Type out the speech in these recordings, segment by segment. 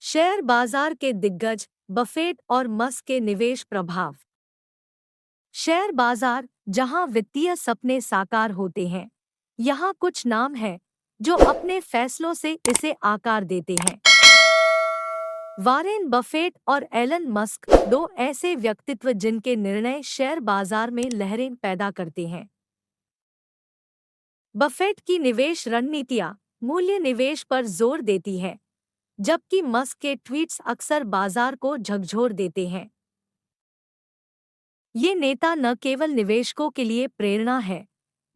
Share बाजार के दिग्गज बफेट और मस्क के निवेश प्रभाव। शेयर बाजार, जहां वित्तीय सपने साकार होते हैं, यहाँ कुछ नाम हैं जो अपने फैसलों से इसे आकार देते हैं। वारेन बफेट और एलन मस्क, दो ऐसे व्यक्तित्व जिनके निर्णय शेयर बाजार में लहरें पैदा करते हैं। बफेट की निवेश रणनीतियां मूल्य निवेश पर जोर देती है, जबकि मस्क के ट्वीट्स अक्सर बाजार को झकझोर देते हैं। ये नेता न केवल निवेशकों के लिए प्रेरणा है,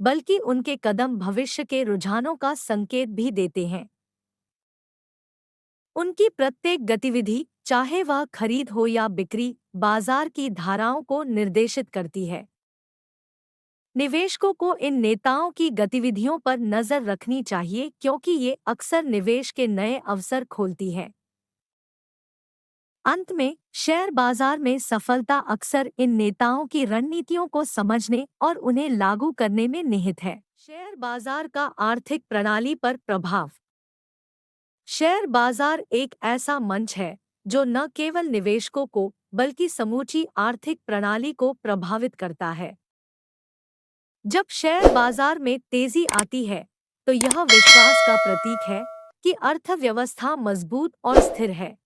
बल्कि उनके कदम भविष्य के रुझानों का संकेत भी देते हैं। उनकी प्रत्येक गतिविधि, चाहे वह खरीद हो या बिक्री, बाजार की धाराओं को निर्देशित करती है। निवेशकों को इन नेताओं की गतिविधियों पर नजर रखनी चाहिए क्योंकि ये अक्सर निवेश के नए अवसर खोलती है। अंत में, शेयर बाजार में सफलता अक्सर इन नेताओं की रणनीतियों को समझने और उन्हें लागू करने में निहित है। शेयर बाजार का आर्थिक प्रणाली पर प्रभाव। शेयर बाजार एक ऐसा मंच है जो न केवल निवेशकों को बल्कि समूची आर्थिक प्रणाली को प्रभावित करता है। जब शेयर बाजार में तेजी आती है, तो यह विश्वास का प्रतीक है कि अर्थव्यवस्था मजबूत और स्थिर है।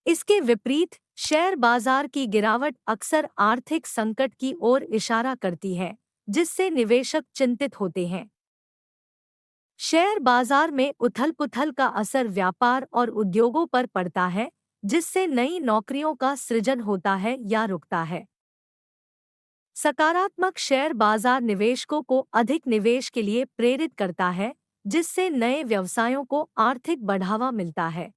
इसके विपरीत, शेयर बाजार की गिरावट अक्सर आर्थिक संकट की ओर इशारा करती है, जिससे निवेशक चिंतित होते हैं। शेयर बाजार में उथल-पुथल का असर व्यापार और उद्योगों पर पड़ता है, जिससे नई नौकरियों का सृजन होता है या रुकता है। सकारात्मक शेयर बाजार निवेशकों को अधिक निवेश के लिए प्रेरित करता है, जिससे नए व्यवसायों को आर्थिक बढ़ावा मिलता है।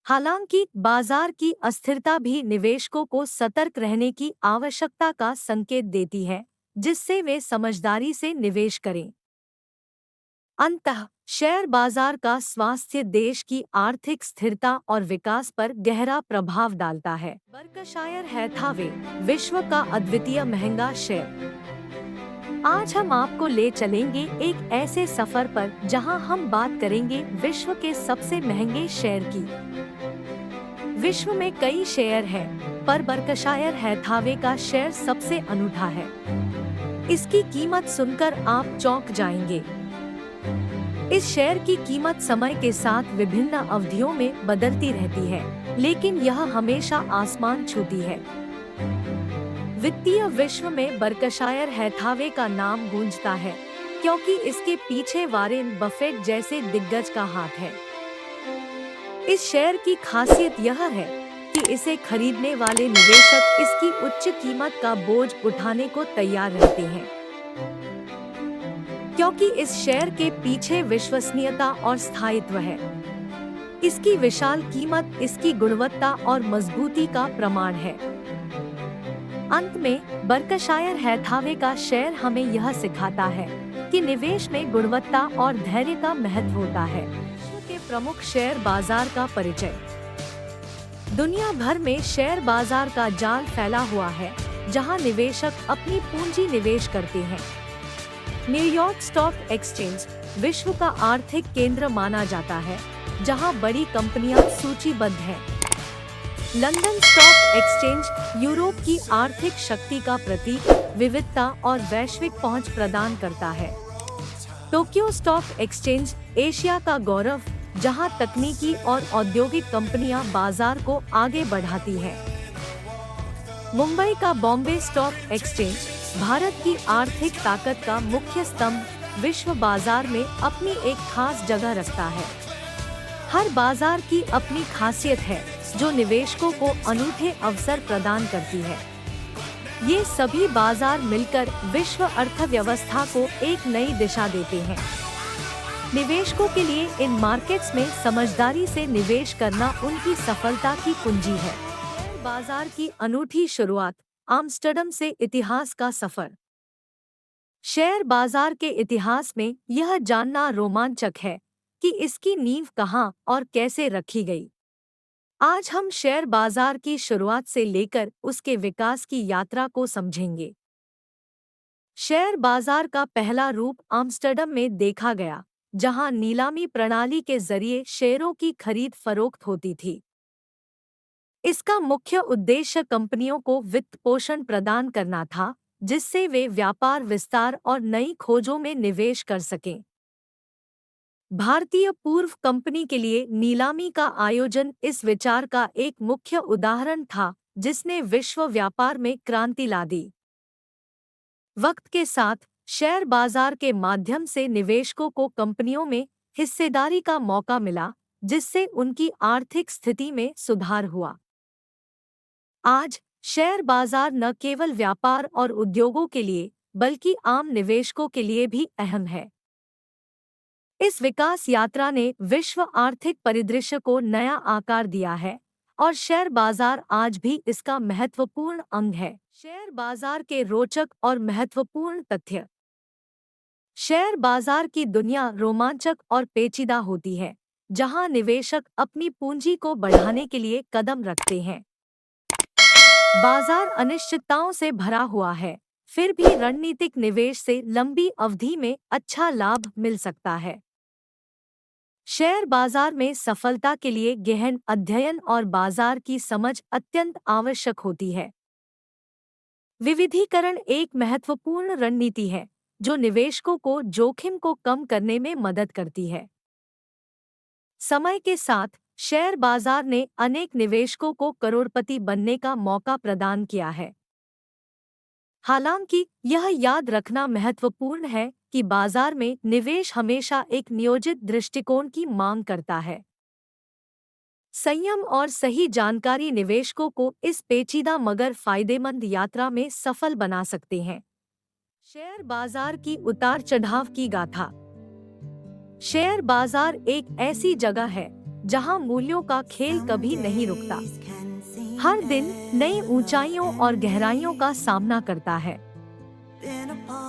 हालांकि बाजार की अस्थिरता भी निवेशकों को सतर्क रहने की आवश्यकता का संकेत देती है, जिससे वे समझदारी से निवेश करें। अंततः, शेयर बाजार का स्वास्थ्य देश की आर्थिक स्थिरता और विकास पर गहरा प्रभाव डालता है। बर्कशायर हैथावे, विश्व का अद्वितीय महंगा शेयर। आज हम आपको ले चलेंगे एक ऐसे सफर पर जहां हम बात करेंगे विश्व के सबसे महंगे शेयर की। विश्व में कई शेयर हैं, पर बर्कशायर हैथावे का शेयर सबसे अनूठा है। इसकी कीमत सुनकर आप चौंक जाएंगे। इस शेयर की कीमत समय के साथ विभिन्न अवधियों में बदलती रहती है, लेकिन यह हमेशा आसमान छूती है। वित्तीय विश्व में बर्कशायर हैथावे का नाम गूंजता है, क्योंकि इसके पीछे वारेन बफेट जैसे दिग्गज का हाथ है। इस शेयर की खासियत यह है कि इसे खरीदने वाले निवेशक इसकी उच्च कीमत का बोझ उठाने को तैयार रहते हैं, क्योंकि इस शेयर के पीछे विश्वसनीयता और स्थायित्व है। इसकी विशाल कीमत इसकी गुणवत्ता और मजबूती का प्रमाण है। अंत में, बर्कशायर हैथावे का शेयर हमें यह सिखाता है कि निवेश में गुणवत्ता और धैर्य का महत्व होता है। विश्व के प्रमुख शेयर बाजार का परिचय। दुनिया भर में शेयर बाजार का जाल फैला हुआ है, जहां निवेशक अपनी पूंजी निवेश करते हैं। न्यूयॉर्क स्टॉक एक्सचेंज विश्व का आर्थिक केंद्र माना जाता है, जहां बड़ी कंपनियां सूचीबद्ध हैं। लंदन स्टॉक एक्सचेंज यूरोप की आर्थिक शक्ति का प्रतीक, विविधता और वैश्विक पहुंच प्रदान करता है। टोक्यो स्टॉक एक्सचेंज एशिया का गौरव, जहां तकनीकी और औद्योगिक कंपनियां बाजार को आगे बढ़ाती हैं। मुंबई का बॉम्बे स्टॉक एक्सचेंज भारत की आर्थिक ताकत का मुख्य स्तंभ, विश्व बाजार में अपनी एक खास जगह रखता है। हर बाजार की अपनी खासियत है, जो निवेशकों को अनूठे अवसर प्रदान करती है। ये सभी बाजार मिलकर विश्व अर्थव्यवस्था को एक नई दिशा देते हैं। निवेशकों के लिए इन मार्केट्स में समझदारी से निवेश करना उनकी सफलता की कुंजी है। बाजार की अनूठी शुरुआत। आम्स्टर्डम से इतिहास का सफर। शेयर बाजार के इतिहास में यह जानना रोमांचक है कि इसकी नींव कहां और कैसे रखी गई। आज हम शेयर बाजार की शुरुआत से लेकर उसके विकास की यात्रा को समझेंगे। शेयर बाजार का पहला रूप आम्स्टर्डम में देखा गया, जहां नीलामी प्रणाली के जरिए शेयरों की खरीद फरोख्त होती थी। इसका मुख्य उद्देश्य कंपनियों को वित्त पोषण प्रदान करना था, जिससे वे व्यापार विस्तार और नई खोजों में निवेश कर सकें। भारतीय पूर्व कंपनी के लिए नीलामी का आयोजन इस विचार का एक मुख्य उदाहरण था, जिसने विश्व व्यापार में क्रांति ला दी। वक्त के साथ शेयर बाजार के माध्यम से निवेशकों को कंपनियों में हिस्सेदारी का मौका मिला, जिससे उनकी आर्थिक स्थिति में सुधार हुआ। आज शेयर बाजार न केवल व्यापार और उद्योगों के लिए, बल्कि आम निवेशकों के लिए भी अहम है। इस विकास यात्रा ने विश्व आर्थिक परिदृश्य को नया आकार दिया है और शेयर बाजार आज भी इसका महत्वपूर्ण अंग है। शेयर बाजार के रोचक और महत्वपूर्ण तथ्य। शेयर बाजार की दुनिया रोमांचक और पेचीदा होती है, जहां निवेशक अपनी पूंजी को बढ़ाने के लिए कदम रखते हैं। बाजार अनिश्चितताओं से भरा हुआ है, फिर भी रणनीतिक निवेश से लंबी अवधि में अच्छा लाभ मिल सकता है। शेयर बाजार में सफलता के लिए गहन अध्ययन और बाजार की समझ अत्यंत आवश्यक होती है। विविधीकरण एक महत्वपूर्ण रणनीति है, जो निवेशकों को जोखिम को कम करने में मदद करती है। समय के साथ शेयर बाजार ने अनेक निवेशकों को करोड़पति बनने का मौका प्रदान किया है। हालांकि यह याद रखना महत्वपूर्ण है कि बाजार में निवेश हमेशा एक नियोजित दृष्टिकोण की मांग करता है। संयम और सही जानकारी निवेशकों को इस पेचीदा मगर फायदेमंद यात्रा में सफल बना सकते हैं। शेयर बाजार की उतार चढ़ाव की गाथा। शेयर बाजार एक ऐसी जगह है जहां मूल्यों का खेल कभी नहीं रुकता। हर दिन नई ऊंचाइयों और गहराइयों का सामना करता है।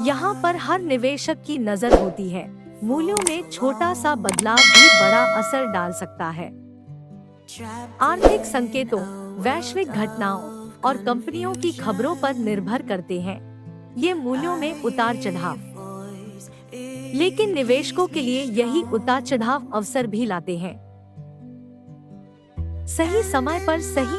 यहाँ पर हर निवेशक की नजर होती है। मूल्यों में छोटा सा बदलाव भी बड़ा असर डाल सकता है। आर्थिक संकेतों, वैश्विक घटनाओं और कंपनियों की खबरों पर निर्भर करते हैं ये मूल्यों में उतार चढ़ाव। लेकिन निवेशकों के लिए यही उतार चढ़ाव अवसर भी लाते हैं। सही समय पर सही